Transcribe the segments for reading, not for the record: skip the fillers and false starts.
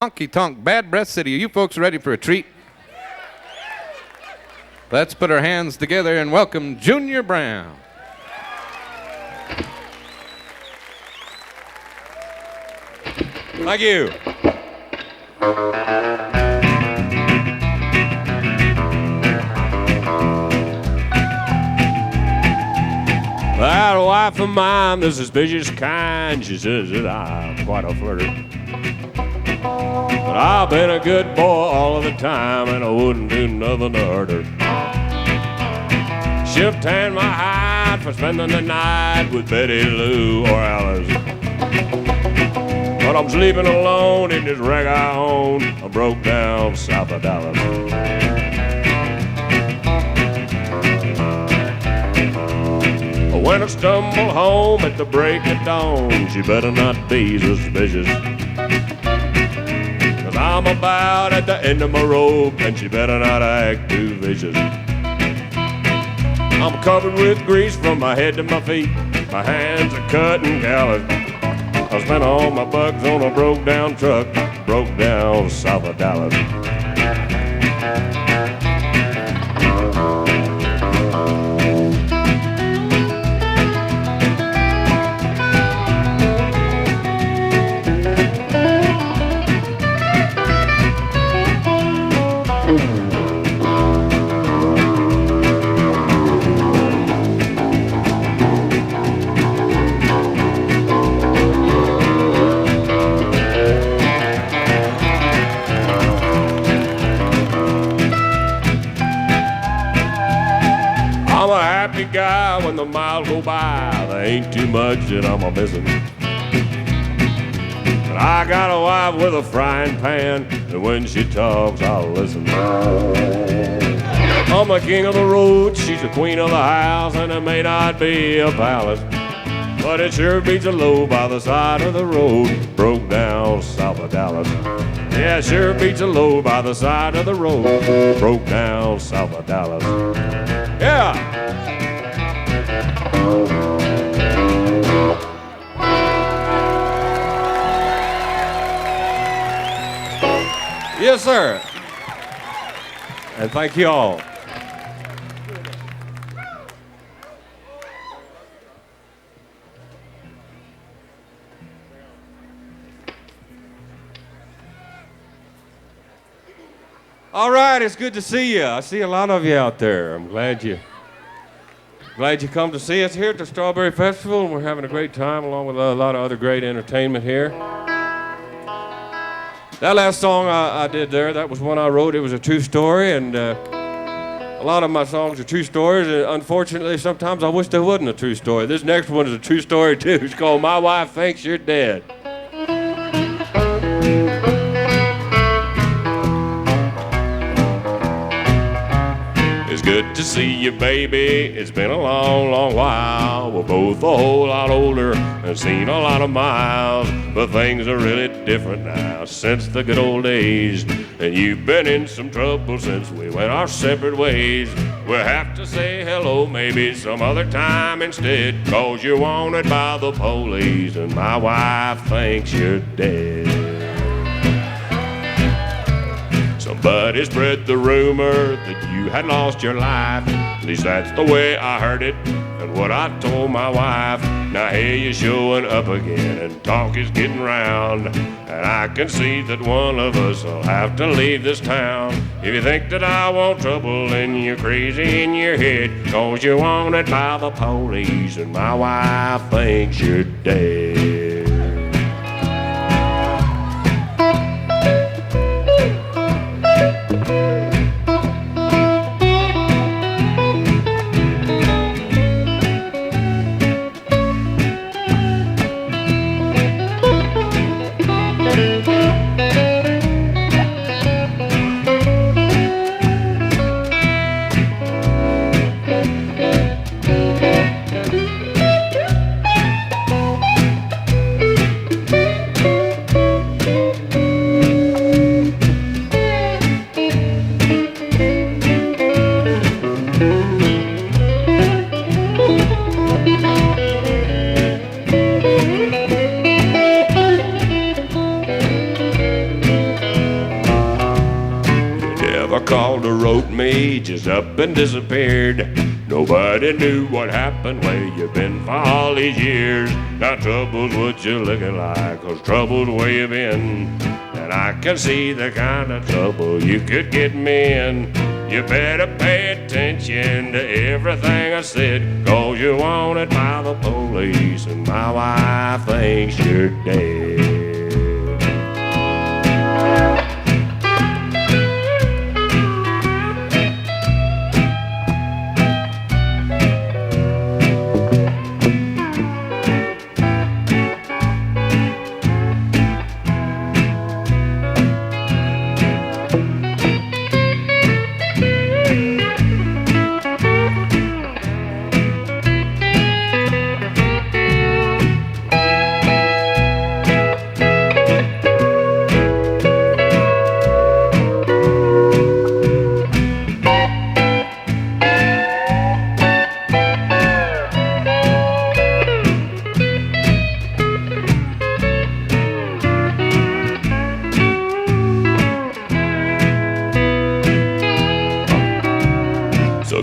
Honky Tonk Bad Breath City. Are you folks ready for a treat? Let's put our hands together and welcome Junior Brown. Thank you. That wife of mine, the suspicious kind, she says that I'm quite a flirter. But I've been a good boy all of the time, and I wouldn't do nothing to hurt her. She'll tan my hide for spending the night with Betty Lou or Alice. But I'm sleeping alone in this wreck I own. I broke down south of Dallas. When I stumble home at the break of dawn, she better not be suspicious. 'Cause I'm about at the end of my rope, and she better not act too vicious. I'm covered with grease from my head to my feet. My hands are cut and calloused. I spent all my bucks on a broke down truck, broke down south of Dallas. Guy, when the miles go by, there ain't too much that I'm a-missing. But I got a wife with a frying pan, and when she talks, I'll listen. I'm the king of the road, she's the queen of the house, and it may not be a palace, but it sure beats a low by the side of the road, broke down south of Dallas. Yeah, it sure beats a low by the side of the road, broke down south of Dallas. Yeah! Yes, sir. And thank you all. All right, it's good to see you. I see a lot of you out there. I'm glad you come to see us here at the Strawberry Festival, and we're having a great time along with a lot of other great entertainment here. That last song I did there, that was one I wrote. It was a true story, and a lot of my songs are true stories. And unfortunately, sometimes I wish they wasn't a true story. This next one is a true story, too. It's called My Wife Thinks You're Dead. It's good to see you, baby. It's been a long, long while. We're both a whole lot older and seen a lot of miles. But things are really different now since the good old days. And you've been in some trouble since we went our separate ways. We'll have to say hello maybe some other time instead, 'cause you're wanted by the police and my wife thinks you're dead. Somebody spread the rumor that you had lost your life. At least that's the way I heard it and what I told my wife. Now here you're showing up again and talk is getting round. And I can see that one of us will have to leave this town. If you think that I want trouble, then you're crazy in your head, 'cause you're wanted by the police and my wife thinks you're dead. called her, wrote me, just up and disappeared. Nobody knew what happened, where you been for all these years. Now trouble's what you're looking like, 'cause trouble's where you been. And I can see the kind of trouble you could get me in. You better pay attention to everything I said, 'cause you're wanted by the police and my wife thinks you're dead.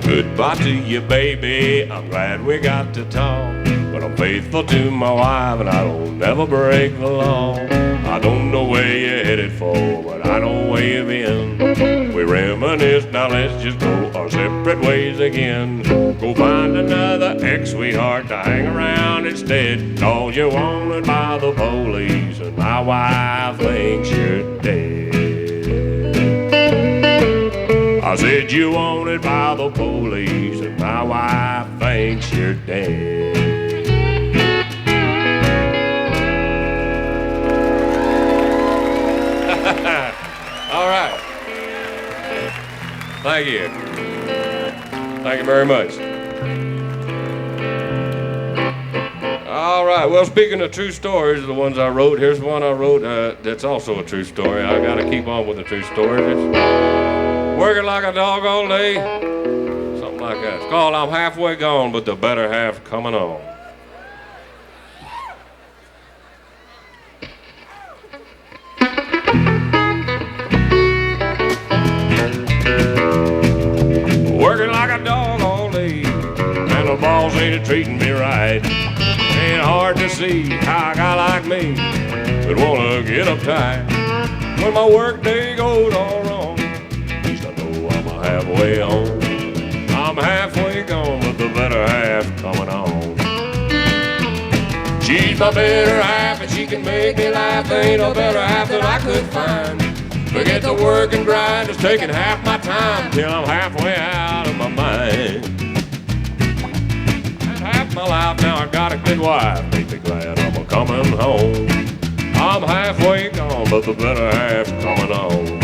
Goodbye to you, baby, I'm glad we got to talk. But I'm faithful to my wife and I don't never break the law. I don't know where you're headed for, but I know where you've been. We reminisce, now let's just go our separate ways again. Go find another ex-sweetheart to hang around instead, 'cause you're wanted by the police and my wife thinks you're dead. I said you wanted by the police and my wife thinks you're dead. All right. Thank you. Thank you very much. All right. Well, speaking of true stories, the ones I wrote, here's one I wrote that's also a true story. I got to keep on with the true stories. It's working like a dog all day. Something like that. It's called I'm Halfway Gone, but the Better Half Coming On. Working like a dog all day, and the boss ain't treating me right. Ain't hard to see how a guy like me would wanna get uptight. When my work day goes all wrong, at least I know I'm halfway home. I'm halfway gone, but the better half coming on. She's my better half, and she can make me laugh. There ain't no better half that I could find. Forget the work and grind, it's taking half my time till I'm halfway out of my mind. And half my life now I got a good wife, make me glad I'm coming home. I'm halfway gone, but the better half coming on.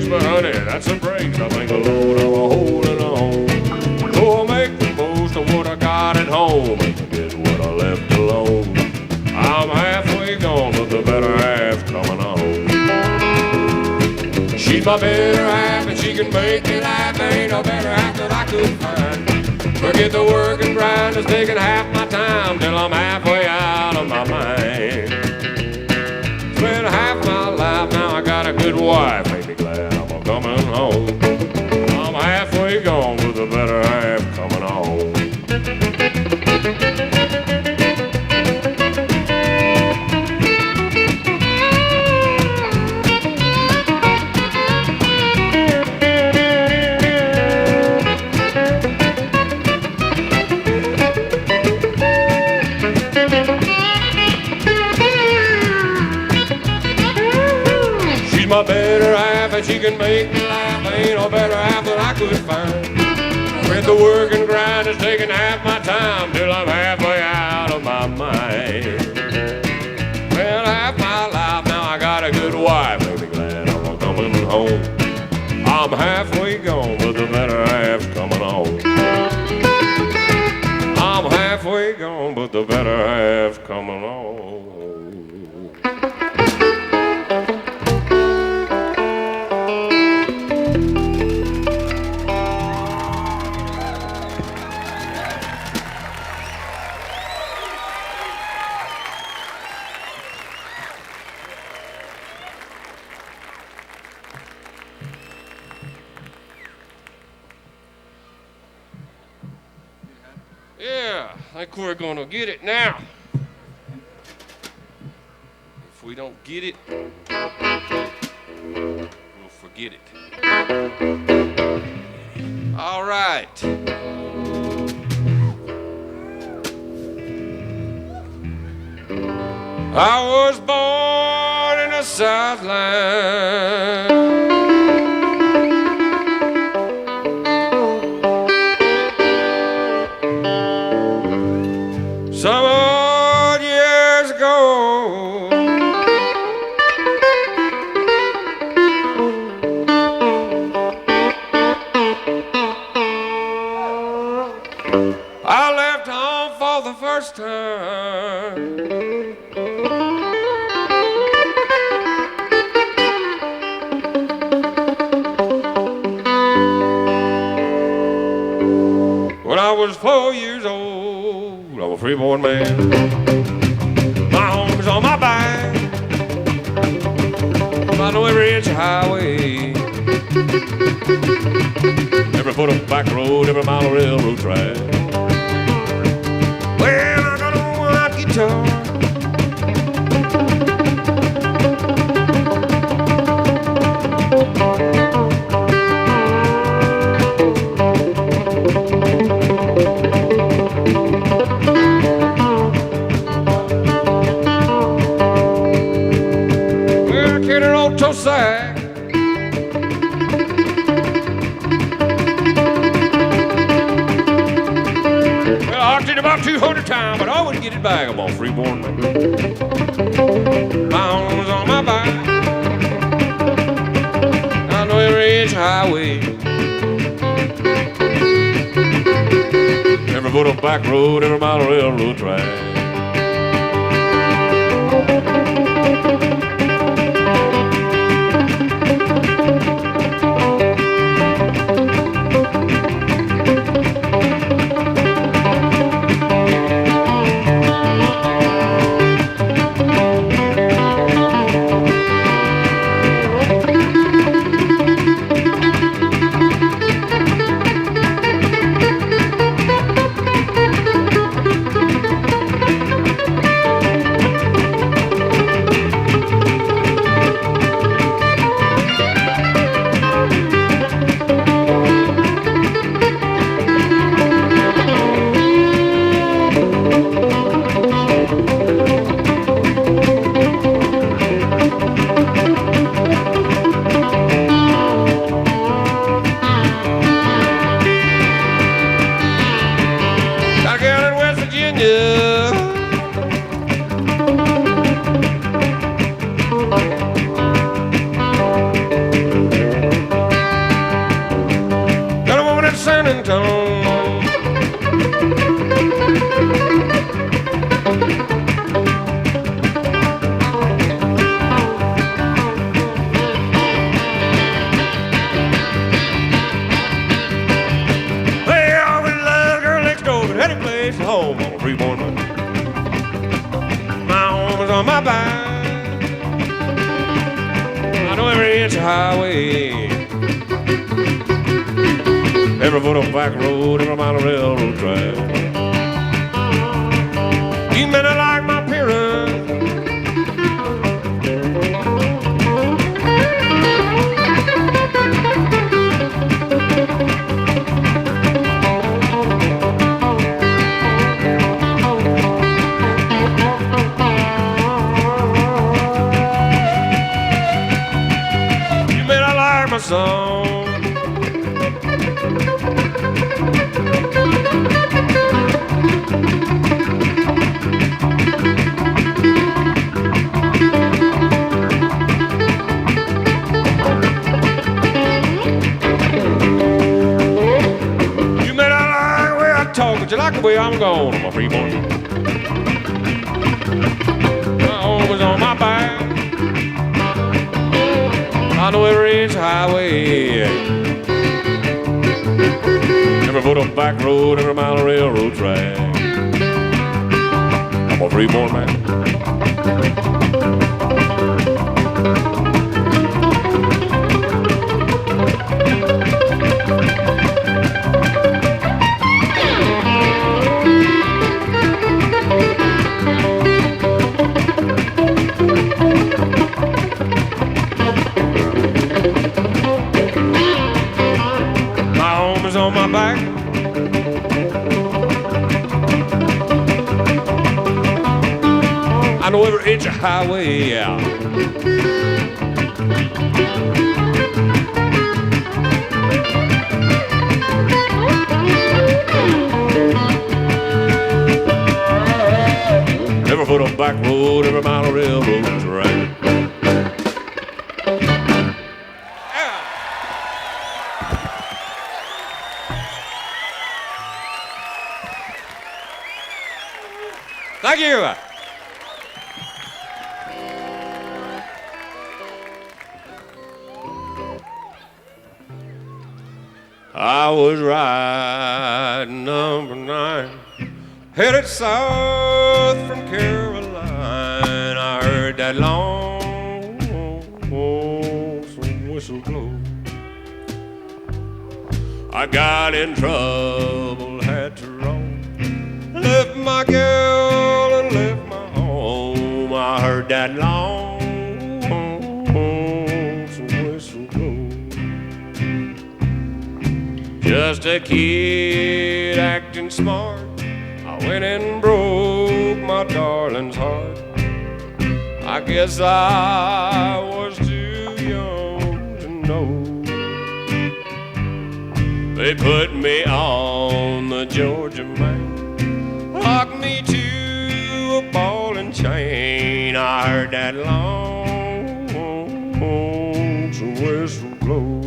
But honey, that's a break. I think a load I'm holding on. So I'll make the most of what I got at home and forget what I left alone. I'm halfway gone, but the better half coming on. She's my better half, and she can make me laugh. There ain't no better half that I could find. Forget the work and grind, it's taking half my time till I'm halfway out of my mind. Spent half my life, now I got a good wife. Coming home. I'm halfway gone with the better half coming on. She's my better half, and she can make me laugh. There ain't no better half that I could find. With the work and grind, it's taking half my time till I'm halfway out of my mind. Well, half my life now I got a good wife, make me glad I'm coming home. I'm halfway gone, but the better half's coming on. I'm halfway gone, but the better half's coming on. Yeah, I think we're gonna get it now. If we don't get it, we'll forget it. All right. I was born in the Southland. Some odd years ago, I left home for the first time. When I was 4 years old, I'm a freeborn man. My home is on my back. I know every inch of highway, every foot of back road, every mile of railroad track. Well, I got a one guitar, sack. Well, I hocked it about 200 times, but I always get it back. I'm on freeborn man. My arms on my back. I know every inch of highway, every foot of back road, every mile of railroad track. Every foot of back road, every mile of railroad track. You may not like my appearance, you may not like my song. which way I'm going, I'm a free born. My home is on my back. I know every inch highway, every foot of back road, every mile of railroad track. I'm a free born man. On my back, I know every inch of highway, yeah. Every foot of back road, every mile of railroad track. Thank you. I was riding number 9, headed south from Caroline. I heard that long whistle blow. I got in trouble, had to roam, left my girl and left my home. I heard that long whistle blow. Just a kid acting smart, I went and broke my darling's heart. I guess I was too young to know. They put me on the Georgia main, locked me to a ball and chain. I heard that long whistle blow.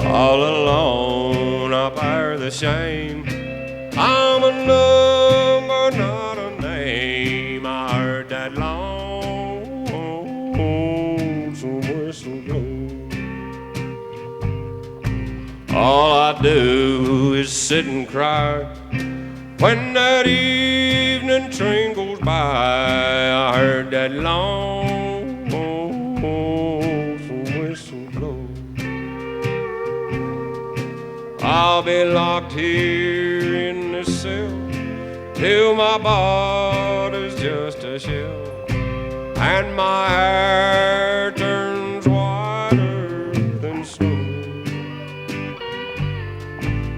All alone I bear the shame, I'm a number, not a name. I heard that long whistle blow. All I do is sit and cry when that evening train goes by. I heard that long whistle blow. I'll be locked here in this cell till my body's just a shell and my hair turns whiter than snow.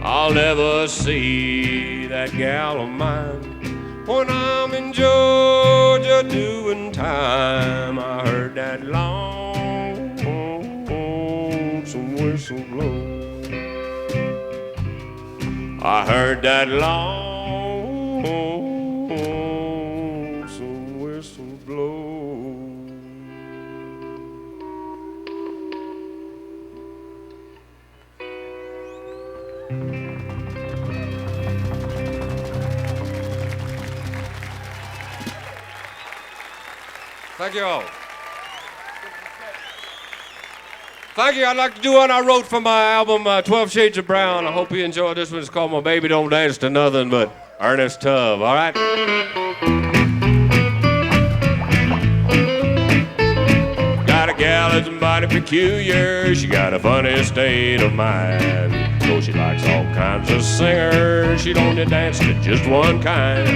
I'll never see that gal of mine when I'm in Georgia doing time. I heard that long whistle blow. I heard that long whistle blow. Thank you all. Thank you. I'd like to do one I wrote for my album, 12 Shades of Brown. I hope you enjoy this one. It's called My Baby Don't Dance to Nothing But Ernest Tubb. All right? Got a gal that's mighty peculiar. She got a funny state of mind. Though she likes all kinds of singers, she don't dance to just one kind.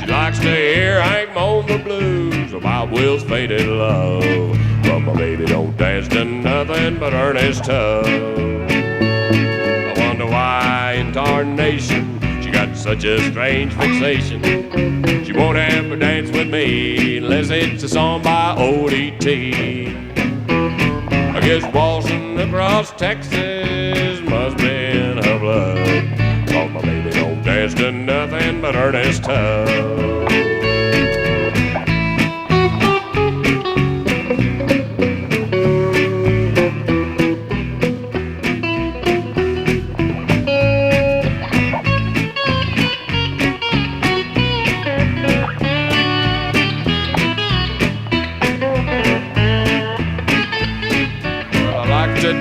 She likes to hear Hank moan the blues about Will's faded love. But my baby don't dance to nothing but Ernest Tubb. I wonder why in tarnation she got such a strange fixation. She won't ever dance with me unless it's a song by O.D.T. I guess waltzing across Texas must be in her blood. 'Cause my baby don't dance to nothing but Ernest Tubb.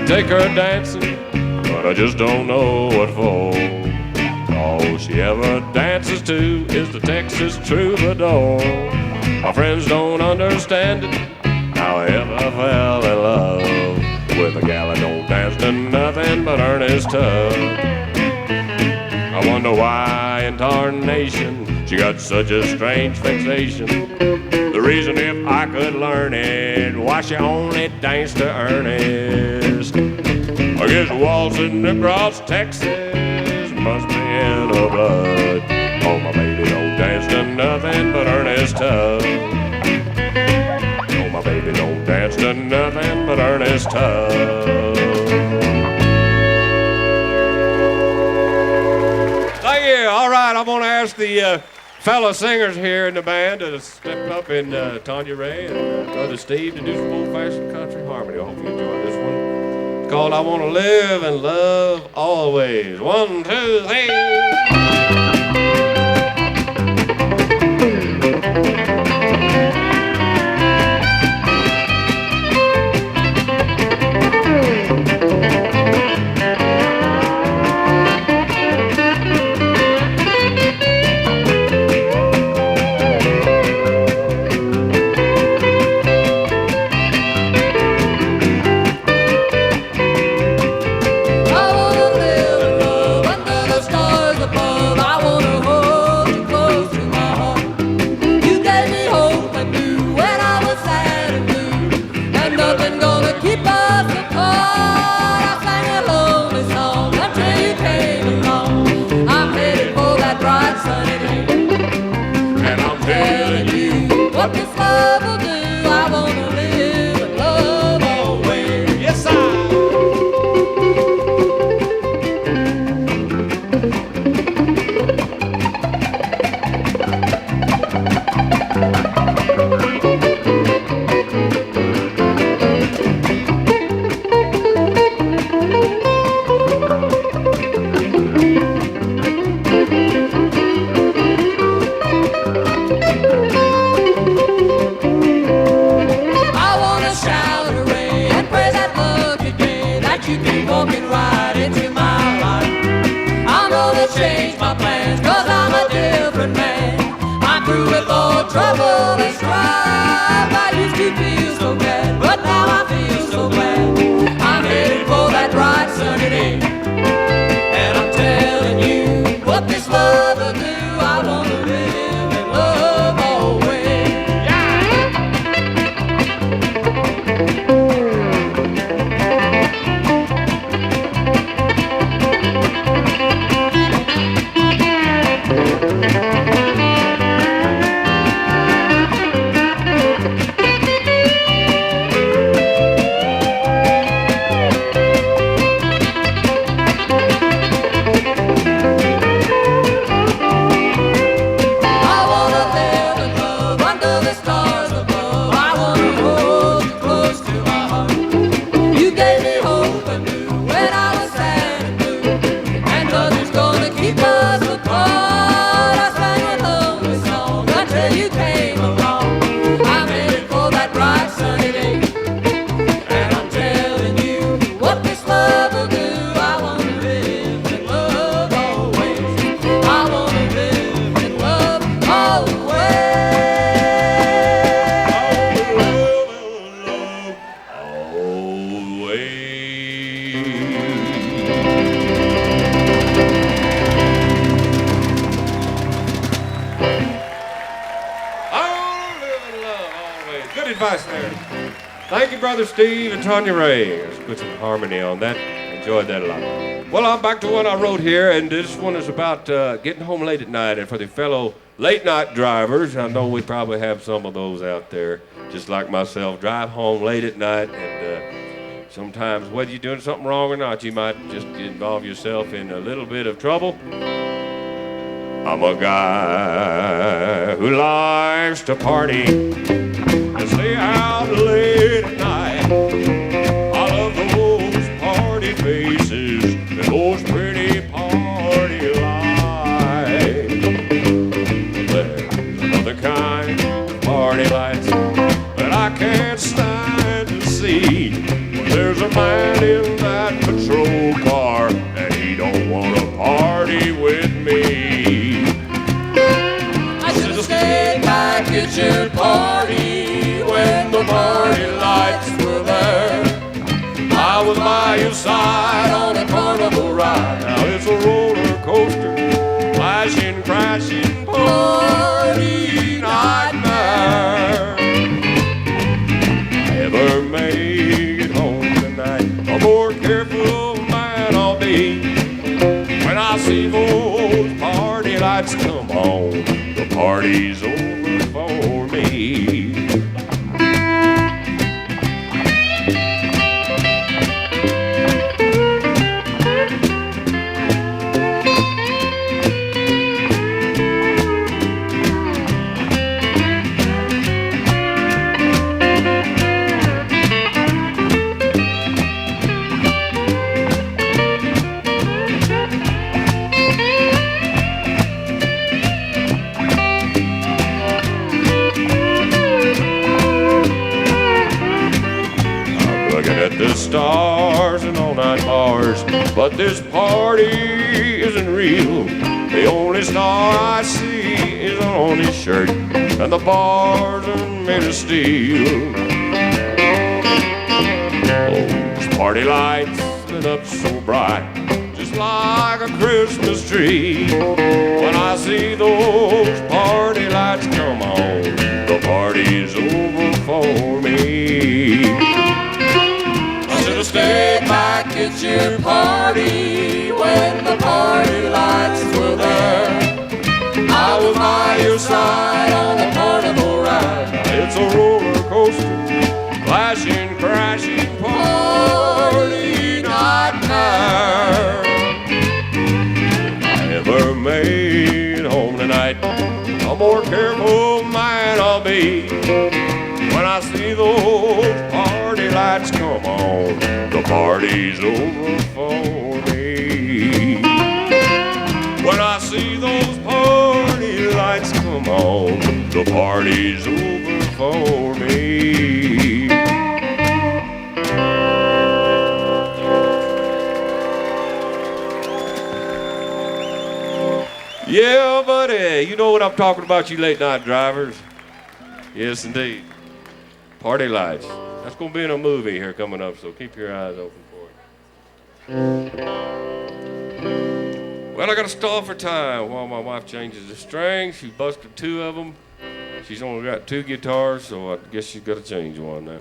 Take her dancing, but I just don't know what for. All she ever dances to is the Texas troubadour. My friends don't understand it, how I ever fell in love with a gal that don't dance to nothing but Ernest Tubb. I wonder why in tarnation she got such a strange fixation. The reason, if I could learn it, why she only danced to Ernest. I guess waltzing across Texas must be in her blood. Oh, my baby don't dance to nothing but Ernest Tubb. Oh, my baby don't dance to nothing but Ernest Tubb. Thank you. All right, I'm going to ask the fellow singers here in the band to step up, and Tanya Ray and Brother Steve to do some old-fashioned country harmony. I hope you enjoy this one. It's called I Want to Live and Love Always. 1, 2, 3. What this love will do, I want to live and love always. Yes, I. Trouble and strife. I used to feel so bad, but now I feel so glad. I'm headed for that bright sunny day, and I'm telling you what this love will do. I want to live and love always. Thank you, Brother Steve and Tanya Ray. Let's put some harmony on that. Enjoyed that a lot. Well, I'm back to one I wrote here, and this one is about getting home late at night. And for the fellow late-night drivers, I know we probably have some of those out there, just like myself, drive home late at night, and sometimes, whether you're doing something wrong or not, you might just involve yourself in a little bit of trouble. I'm a guy who likes to party and stay out late at night. I love those party faces and those pretty party lights. There's another kind of party lights that I can't stand to see. There's a man in that patrol car and he don't want to party with me. I should have stayed back at your party when the party lights were there. I was by your side on a carnival ride. Now it's a roller coaster, flashing, crashing, party nightmare. Never make it home tonight. A more careful man I'll be when I see those party lights come on. The party's over for me. The stars and all-night bars, but this party isn't real. The only star I see is on his shirt, and the bars are made of steel. Those party lights lit up so bright, just like a Christmas tree. When I see those party lights come on, the party's over for me. Stay back at your party when the party lights were there. I was by your side on a carnival ride. It's a roller coaster, flashing, crashing, party nightmare. I never made home tonight. A more careful man I'll be when I see those party lights come on. The party's over for me. When I see those party lights come on, the party's over for me. Yeah, buddy, you know what I'm talking about, you late night drivers. Yes, indeed. Party lights. That's going to be in a movie here coming up, so keep your eyes open for it. Well, I got to stall for time while my wife changes the strings. She busted 2 of them. She's only got 2 guitars, so I guess she's got to change one now.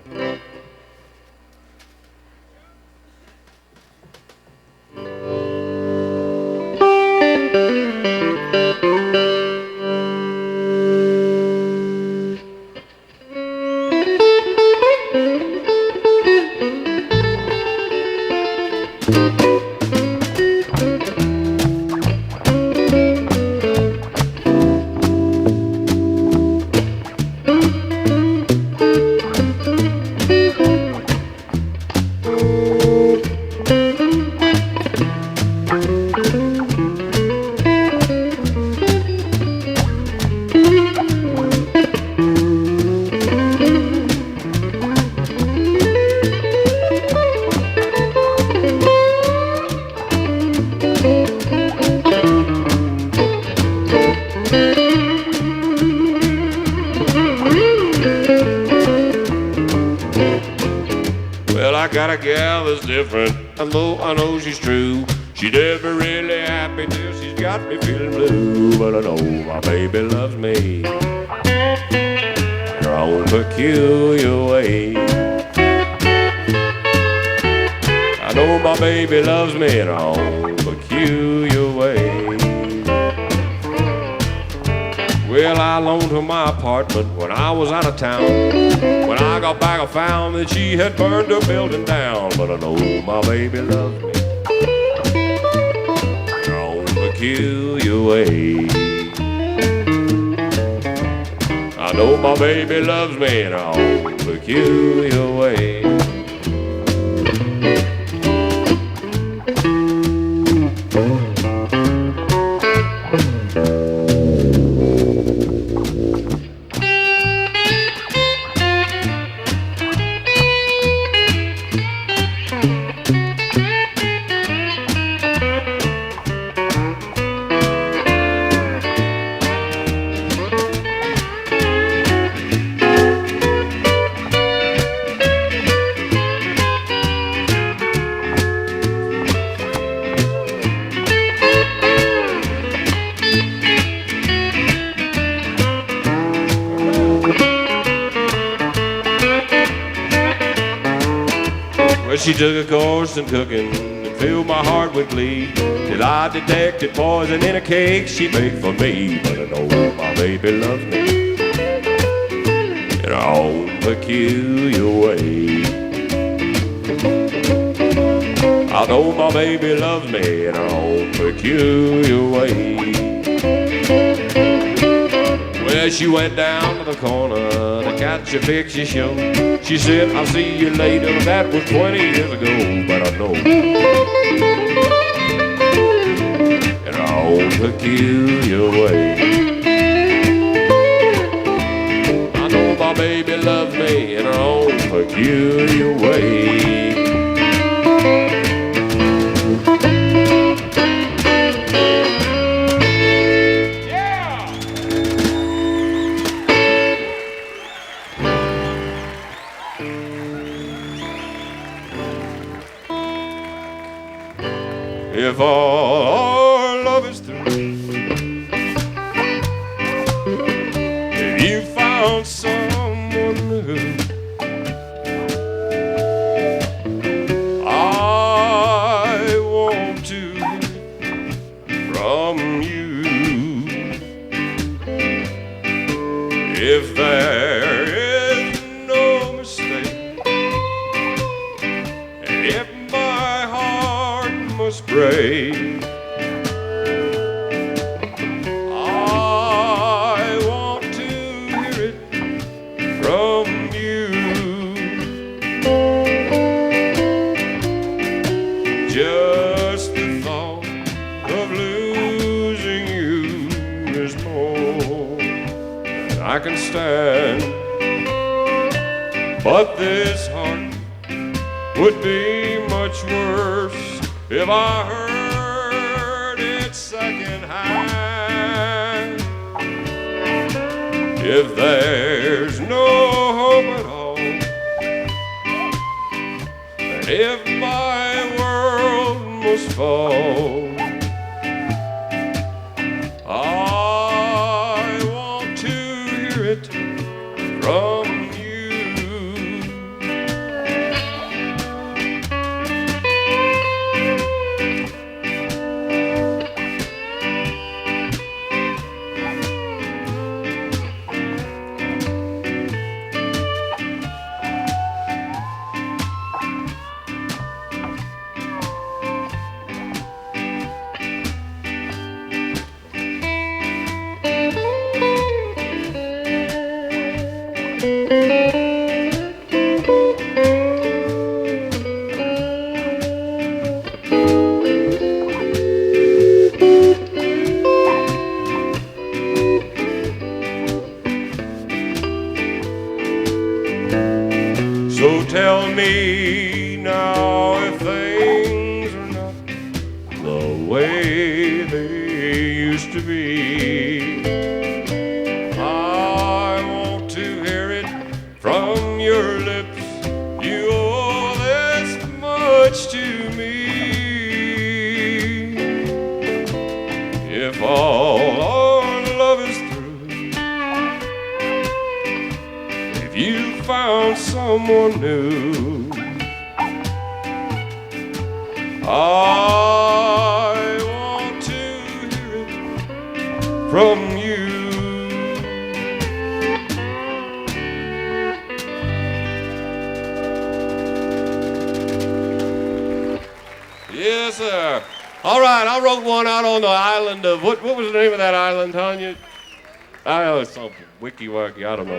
Got a gal that's different, and though I know she's true, she never really happy till she's got me feeling blue. But I know my baby loves me in her own peculiar way. baby loves me in her own peculiar way. Well, I loaned her my apartment when I was out of town. When I got back, I found that she had burned her building down. But I know my baby loves me in her own peculiar way. I know my baby loves me in her own peculiar way. She took a course in cooking and filled my heart with glee, till I detected poison in a cake she baked for me. But I know my baby loves me in her own peculiar way. I know my baby loves me in her own peculiar way. Well, she went down to the corner to catch a picture show. She said, I'll see you later. That was 20 years ago. But I know in her own peculiar way. I know my baby loves me in her own peculiar way. If all our love is through, if you found someone new, I want to hear from you. If there is no mistake, if my heart must break, I want to hear it from you. Just the thought of losing you is more than I can stand. But this heart would be much worse if I heard it secondhand. If there's no hope at all, and if my world must fall, I want to hear it from you. So tell me now if things are not the way they used to be. I want to hear it from your lips. You owe this much to me. If all our love is through, if you found someone new, I want to hear it from you. Yes, sir. All right, I wrote one out on the island of, what was the name of that island, Tanya? I know it's something, Wiki-Wacky, I don't know.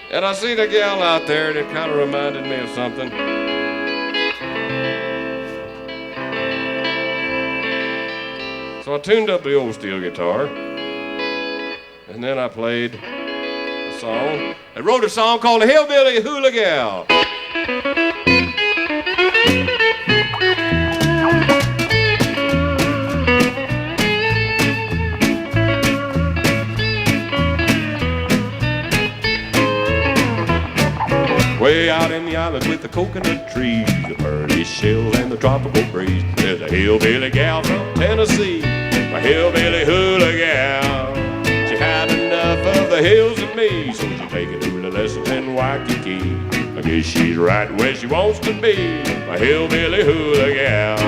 And I seen a gal out there, and it kind of reminded me of something. So I tuned up the old steel guitar, and then I played a song. I wrote a song called The Hillbilly Hula Gal. Way out in the island with the coconut trees, the pearly shells and the tropical breeze, there's a hillbilly gal from Tennessee, a hillbilly hula gal. She had enough of the hills and me, so she taking hula lessons in Waikiki. I guess she's right where she wants to be, a hillbilly hula gal.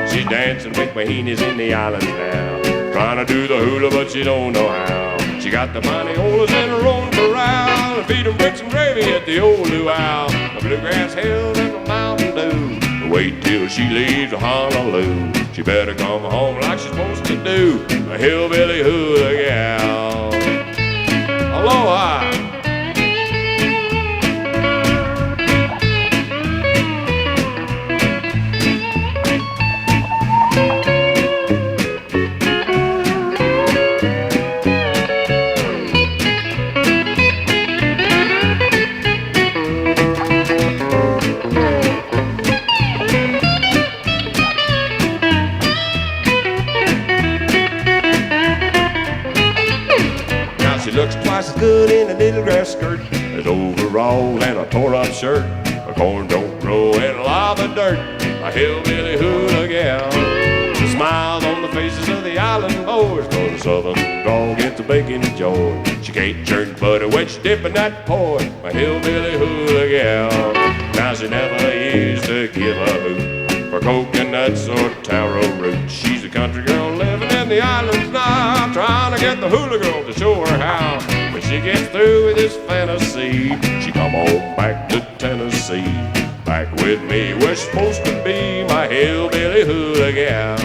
She's dancing with mahinis in the islands now, trying to do the hula but she don't know how. She got the money-olas in her own corral, and feed 'em bricks and gravy at the old luau, the bluegrass hills and the Mountain Dew. But wait till she leaves Honolulu, she better come home like she's supposed to do, a hillbilly hula gal. Aloha! Looks twice as good in a little grass skirt as overall and a tore-up shirt. Her corn don't grow in a lot of dirt, a hillbilly hula gal. The smiles on the faces of the island boys, cause the southern dog gets a bacon joy. She can't churn butter when she's dipping that pork, a hillbilly hula gal. Now she never used to give a hoot for coconuts or taro roots. She's a country girl living in the islands now, trying to get the hula girl to show her how. When she gets through with this fantasy, she come on back to Tennessee, back with me where she's supposed to be, my hillbilly hula gal,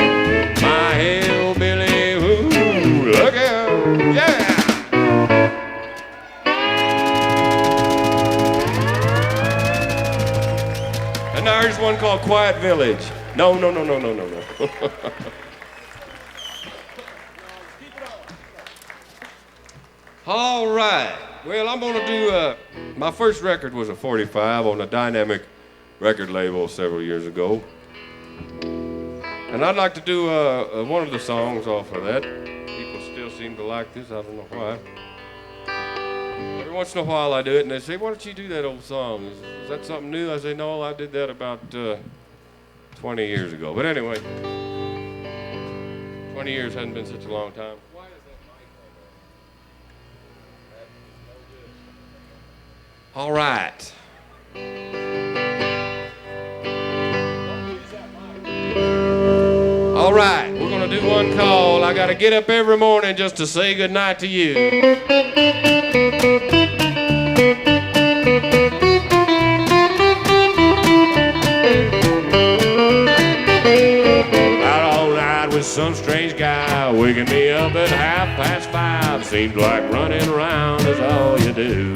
my hillbilly hula gal, yeah! And now here's one called Quiet Village. No. All right. Well, I'm going to do, my first record was a 45 on a Dynamic record label several years ago. And I'd like to do one of the songs off of that. People still seem to like this. I don't know why. Every once in a while I do it, and they say, why don't you do that old song? Is that something new? I say, no, I did that about 20 years ago. But anyway, 20 years hasn't been such a long time. Why is that mic on there? All right. All right, we're going to do one call. I got to get up every morning just to say goodnight to you. Out all night with some strange guy, waking me up at 5:30. Seems like running around is all you do.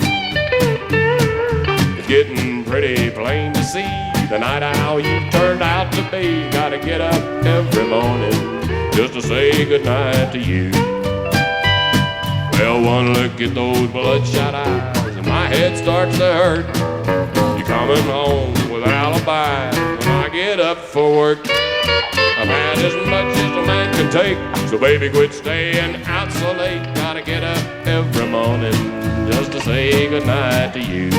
It's getting pretty plain to see the night owl you turned out to be. Gotta get up every morning just to say goodnight to you. Well, one look at those bloodshot eyes and my head starts to hurt. You're coming home with an alibi when I get up for work. I've had as much as a man can take, so baby quit staying out so late. Gotta get up every morning just to say goodnight to you.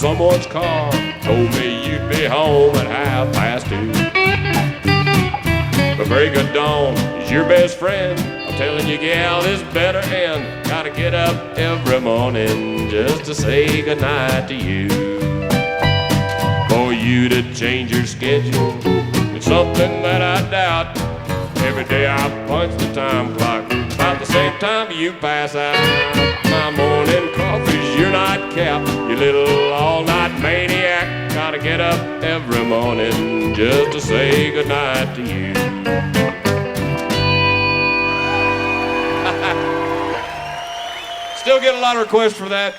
someone's car. Told me you'd be home at 2:30. But break of dawn is your best friend. I'm telling you, gal, this better end. Gotta get up every morning just to say goodnight to you. For you to change your schedule, it's something that I doubt. Every day I punch the time clock about the same time you pass out. My morning coffee's your nightcap, you little all-night maniac. Gotta get up every morning just to say goodnight to you. Still get a lot of requests for that.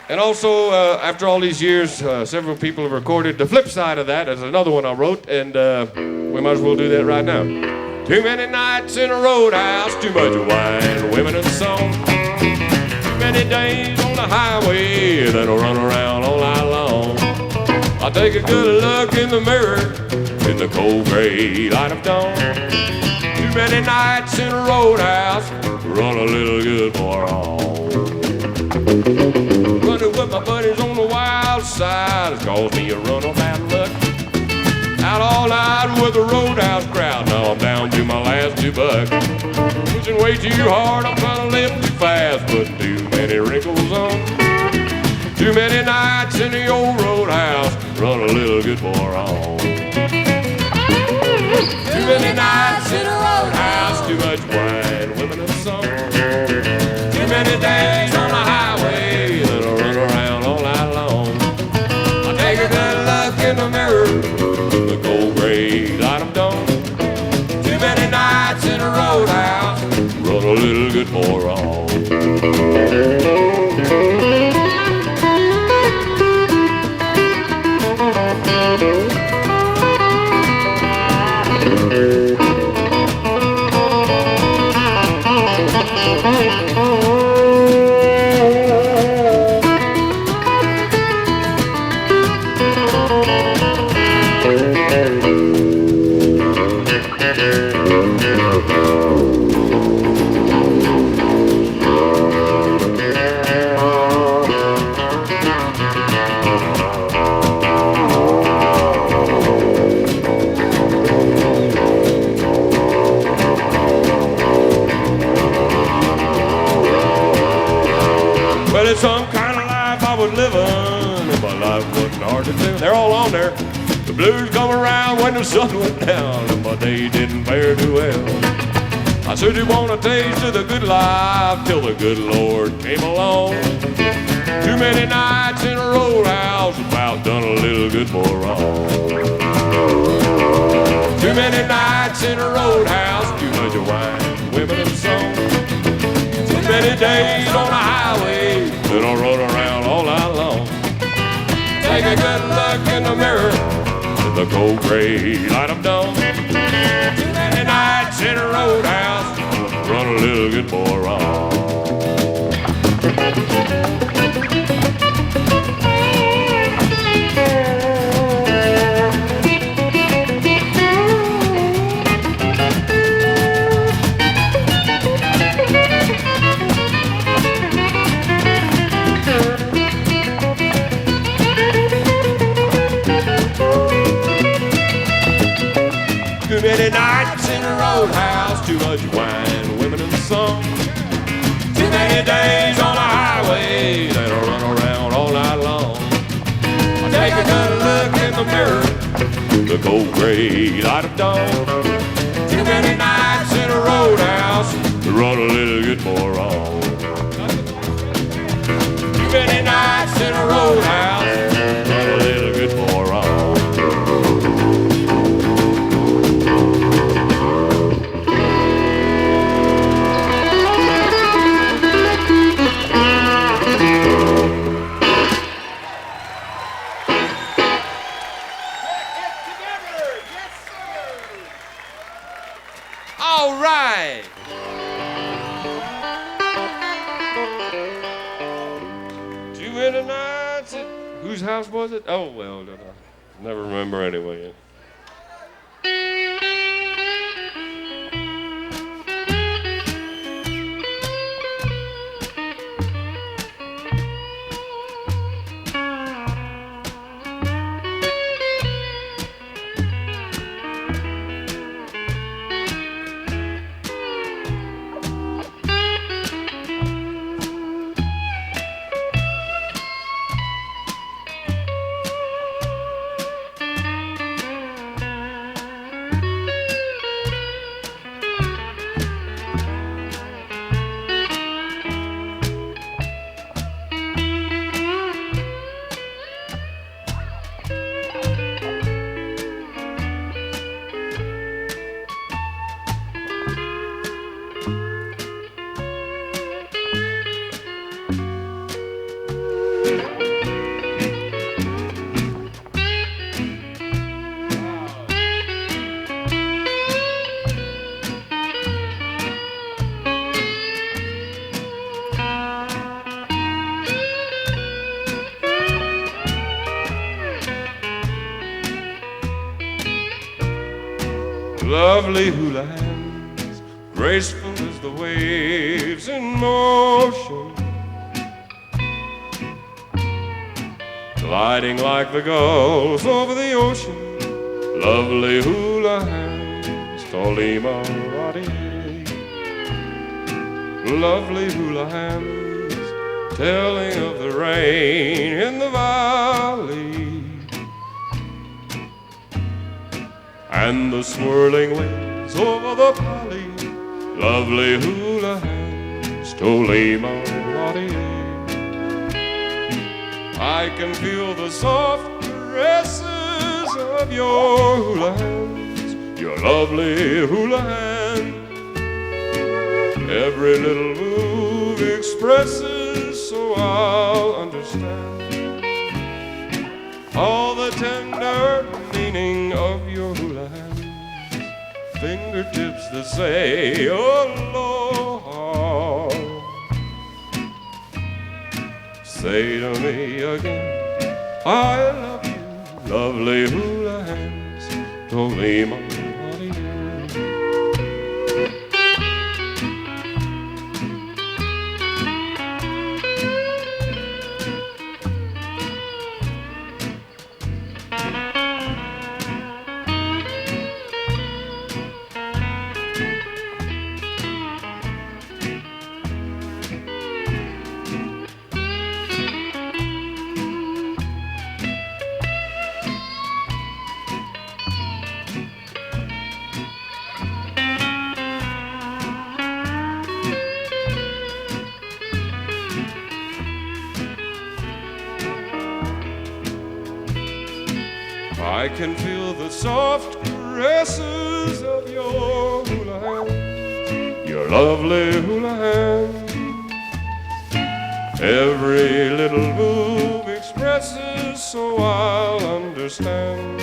And also, after all these years, several people have recorded the flip side of that. There's another one I wrote, and we might as well do that right now. Too many nights in a roadhouse, too much wine, women and song. Too many days on the highway that'll run around all night long. I'll take a good look in the mirror in the cold gray light of dawn. Too many nights in a roadhouse, run a little good boy on. Running with my buddies on the wild side has caused me a run of bad luck. Out all night with the roadhouse crowd, now I'm down to my last $2. Pushing way too hard, I'm trying to live too fast, putting too many wrinkles on. Too many nights in the old roadhouse, run a little good boy on. Too many nights in a roadhouse, too much wine, women and song. Too many days on the highway that'll run around all night long. I take a good look in the mirror, the cold gray light of dawn. Too many nights in a roadhouse, run a little good boy on. Well, it's some kind of life I was living, if my life wasn't hard to do. They're all on there. The blues come around when the sun went down, and my day didn't fare too well. I said you want a taste of the good life till the good Lord came along. Too many nights in a roadhouse, about done a little good boy wrong. Too many nights in a roadhouse, too much wine, women and song. Too many days on the highway, then I'll run around all night long. Take a good look in the mirror, in the cold gray light of dawn. Too many nights in a roadhouse, run a little good boy wrong. Too many nights in a roadhouse, too much wine, women and song. Too many days on the highway that'll run around all night long. I take a good look in the mirror, the cold gray light of dawn. Too many nights in a roadhouse to run a little good boy wrong. Too many nights in a roadhouse, run a little good boy wrong. All right. Too many nights at... Whose house was it? Oh, well, I never remember anyway. Lovely hula hands, graceful as the waves in motion, gliding like the gulls over the ocean. Lovely hula hands, Tolima Wadi. Lovely hula hands, telling of the rain in the valley and the swirling waves over the valley. Lovely hula hands, Tolima Wadi. I can feel the soft caresses of your hula hands, your lovely hula hands. Every little move expresses, so I'll understand all the tender meaning of your hula hands. Fingertips that say aloha. Say to me again, I love you, lovely hula hands, Tolima Wadi. I can feel the soft caresses of your hula hands, your lovely hula hands. Every little move expresses, so I'll understand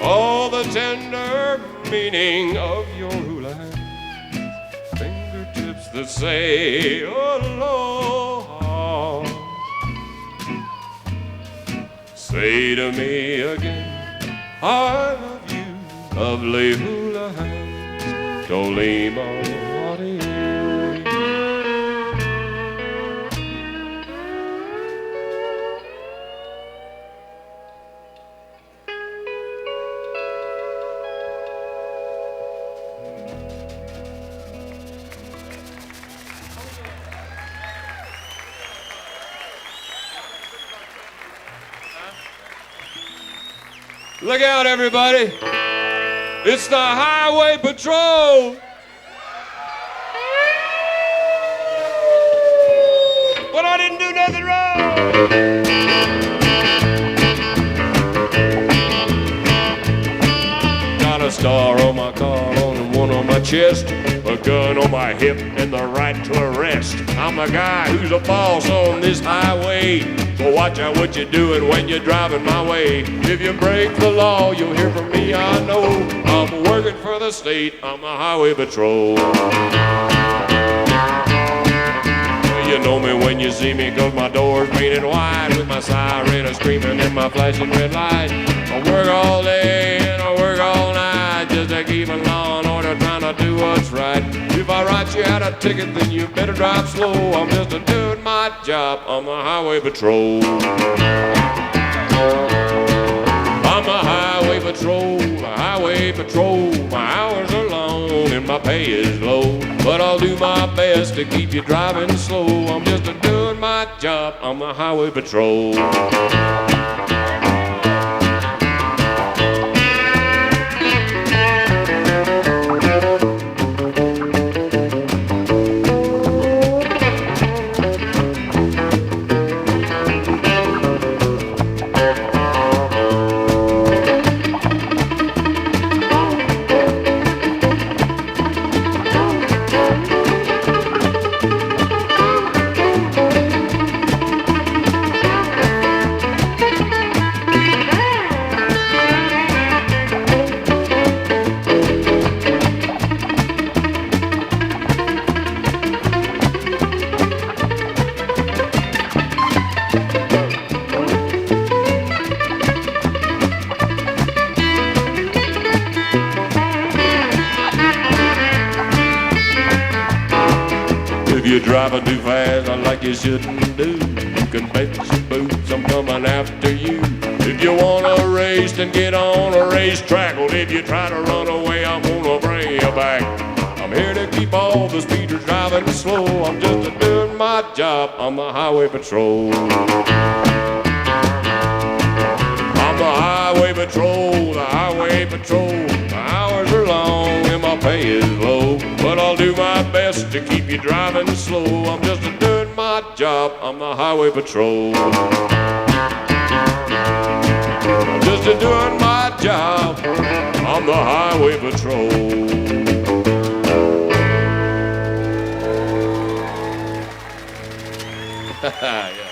all the tender meaning of your hula hands. Fingertips that say aloha. Say to me again, I love you, lovely hula hands, Tolima Wadi. Look out, everybody. It's the Highway Patrol. But I didn't do nothing wrong. Got a star on my collar and one on my chest, a gun on my hip and the right to arrest. I'm the guy who's a boss on this highway. So watch out what you're doing when you're driving my way. If you break the law, you'll hear from me, I know. I'm working for the state, I'm the Highway Patrol. You know me when you see me, 'cause my door's painted white, with my siren a screaming and my flashing red light. I work all day and I work all night, just to keep a law and order, trying to do what's right. If I write you out a ticket, then you better drive slow. I'm just doing my job, I'm the Highway Patrol. I'm the Highway Patrol, Highway Patrol. My hours are long and my pay is low, but I'll do my best to keep you driving slow. I'm just doing my job, I'm the Highway Patrol. driving too fast like you shouldn't do. You can bet your boots I'm coming after you. If you wanna race, then get on a racetrack. Well, if you try to run away, I'm gonna bring you back. I'm here to keep all the speeders driving slow. I'm just doing my job on the highway patrol. I'm the highway patrol, the highway patrol. My hours are long and my pay is low, but I'll do my best to keep you driving slow. I'm just doing my job on the highway patrol. Just doing my job on the highway patrol. Yeah.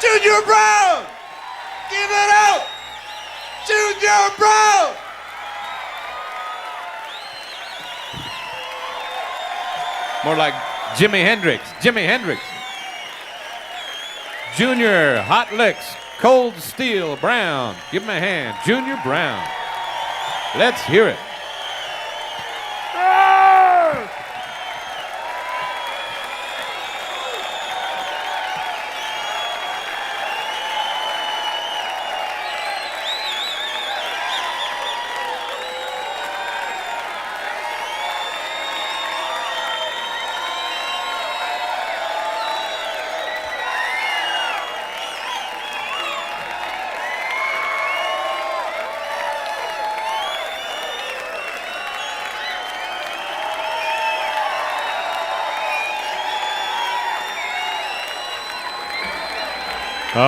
Junior Brown! Give it up! Junior Brown! More like Jimi Hendrix. Jimi Hendrix. Junior Hot Licks, Cold Steel Brown. Give him a hand. Junior Brown. Let's hear it.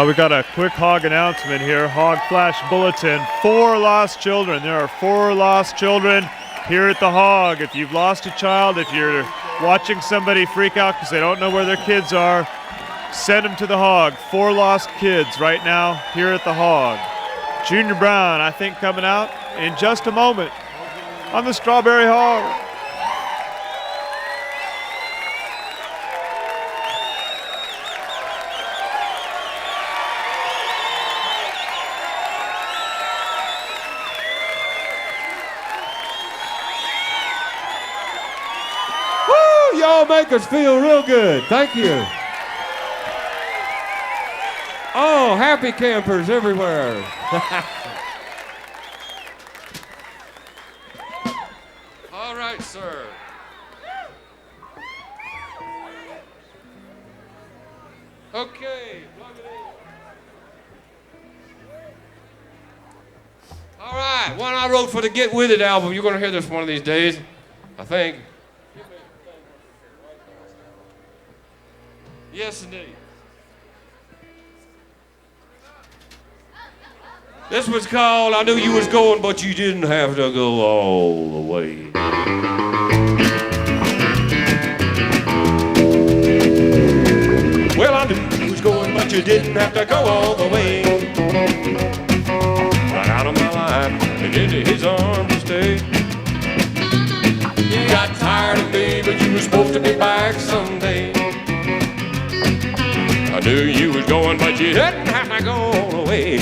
We got a quick hog announcement here. Hog flash bulletin. 4 lost children. There are 4 lost children here at the hog. If you've lost a child, if you're watching somebody freak out because they don't know where their kids are, send them to the hog. 4 lost kids right now here at the hog. Junior Brown, I think, coming out in just a moment on the Strawberry Hog. Y'all make us feel real good. Thank you. Oh, happy campers everywhere. All right, sir. Okay, plug it in. All right, one I wrote for the Get With It album. You're going to hear this one of these days, I think. Yes, indeed. This was called I Knew You Was Going, But You Didn't Have to Go All the Way. Well, I knew you was going, but you didn't have to go all the way. Right out of my life and into his arms to stay. You got tired of me, but you were supposed to be back someday. I knew you was going, but you didn't have to go all the way.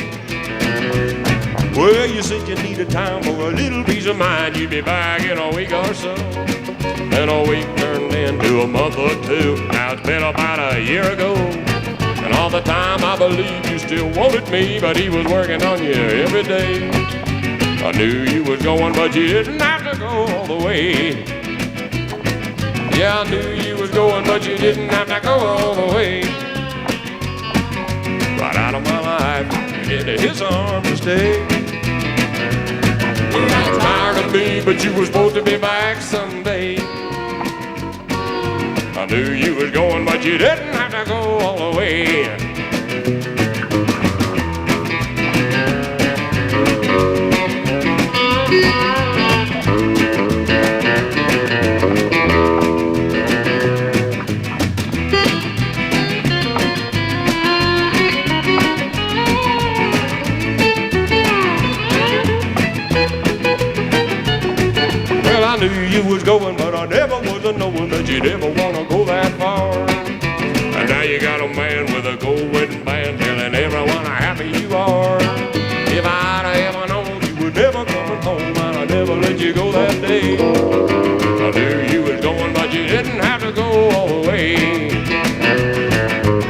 Well, you said you needed time for a little peace of mind. You'd be back in a week or so. And a week turned into a month or 2. Now it's been about a year ago. And all the time I believed you still wanted me, but he was working on you every day. I knew you was going, but you didn't have to go all the way. Yeah, I knew you was going, but you didn't have to go all the way. Right out of my life and into his arms to stay. You got tired of me, but you were supposed to be back someday. I knew you was going, but you didn't have to go all the way. I knew you was going, but I never was a knowing that you'd ever want to go that far. And now you got a man with a gold wedding band telling everyone how happy you are. If I'd ever known you were never coming home, I'd never let you go that day. I knew you was going, but you didn't have to go all the way.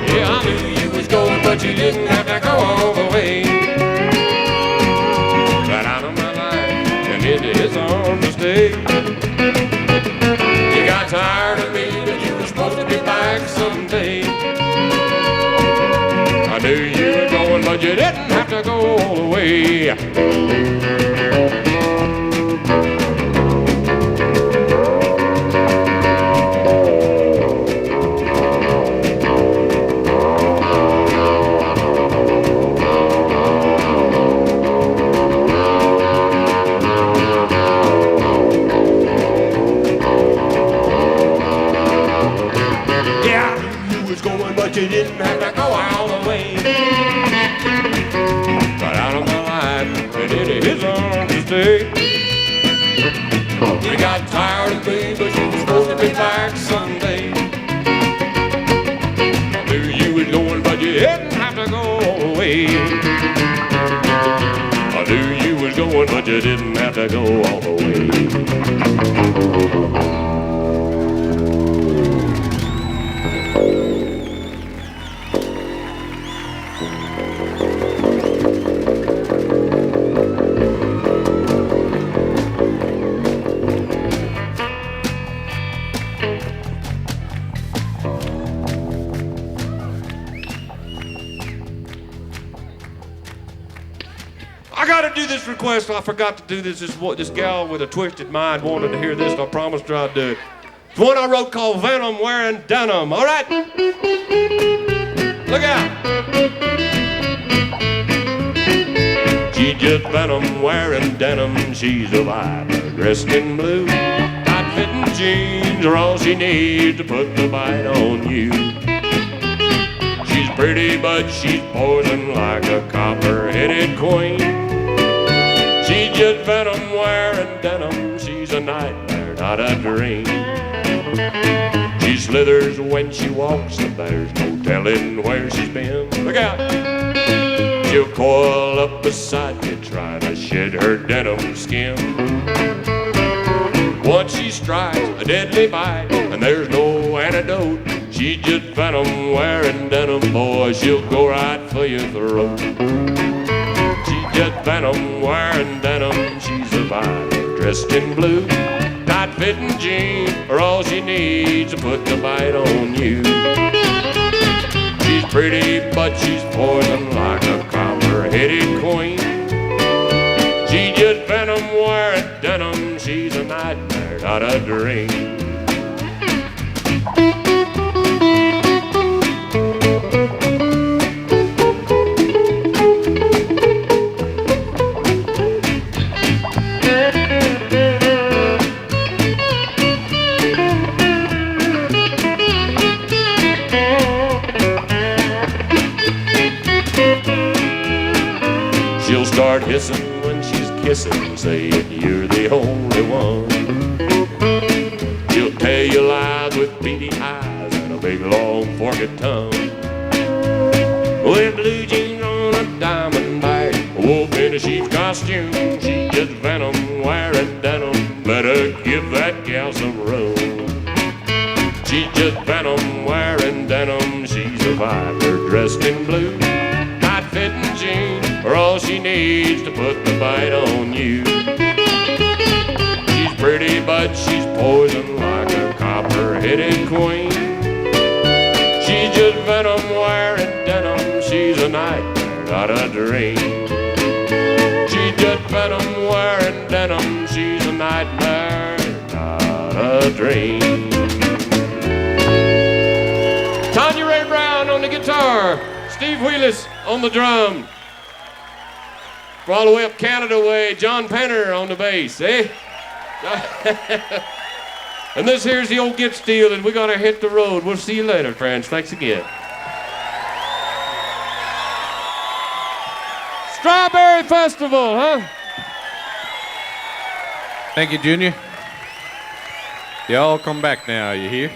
Yeah, I knew you was going, but you didn't have to go all the way. Right out of my life and into his arms to stay. You got tired of me, but you were supposed to be back someday. I knew you were going, but you didn't have to go all the way. was going, but you didn't have to go all the way. Got out of my life and into his arms to stay. You got tired of me, but you was supposed to be back someday. I knew you was going, but you didn't have to go away. I knew you was going, but you didn't have to go all the way. I gotta do this request. I forgot to do this. This gal with a twisted mind wanted to hear this, and I promised her I'd do it. It's one I wrote called Venom Wearing Denim. All right? Look out. She just venom wearing denim. She's a viper dressed in blue. Tight-fitting jeans are all she needs to put the bite on you. She's pretty, but she's poison like a copper-headed queen. She just venom wearing denim. She's a nightmare, not a dream. She slithers when she walks, and there's no telling where she's been. Look out! She'll coil up beside you, trying to shed her denim skin. Once she strikes a deadly bite, and there's no antidote. She just venom wearing denim, boy. She'll go right for your throat. Just venom wearing denim. She's a viper dressed in blue. Tight-fitting jeans are all she needs to put the bite on you. She's pretty, but she's poison like a copper-headed queen. She just venom wearing denim. She's a nightmare, not a dream. She'll start hissing when she's kissing, saying you're the only one. She'll tell you lies with beady eyes and a big long forked tongue. With blue jeans on a diamond bag, a wolf in a sheep's costume. She just venom wearing denim. Better give that gal some room. She just venom wearing denim. She's a viper dressed in blue. Tight-fitting jeans are all she needs to put the bite on you. She's pretty, but she's poison like a copper-headed queen. She's just venom wearing denim. She's a nightmare, not a dream. She's just venom wearing denim. She's a nightmare, not a dream. Tanya Ray Brown on the guitar. Steve Wheelis on the drum. For all the way up Canada way, John Penner on the bass, eh? And this here's the old Get Steel, and we're gonna hit the road. We'll see you later, friends. Thanks again. Strawberry Festival, huh? Thank you, Junior. Y'all come back now, you hear?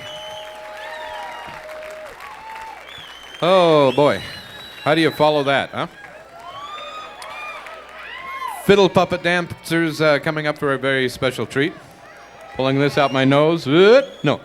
Oh, boy. How do you follow that, huh? Fiddle puppet dancers coming up for a very special treat. Pulling this out my nose. No.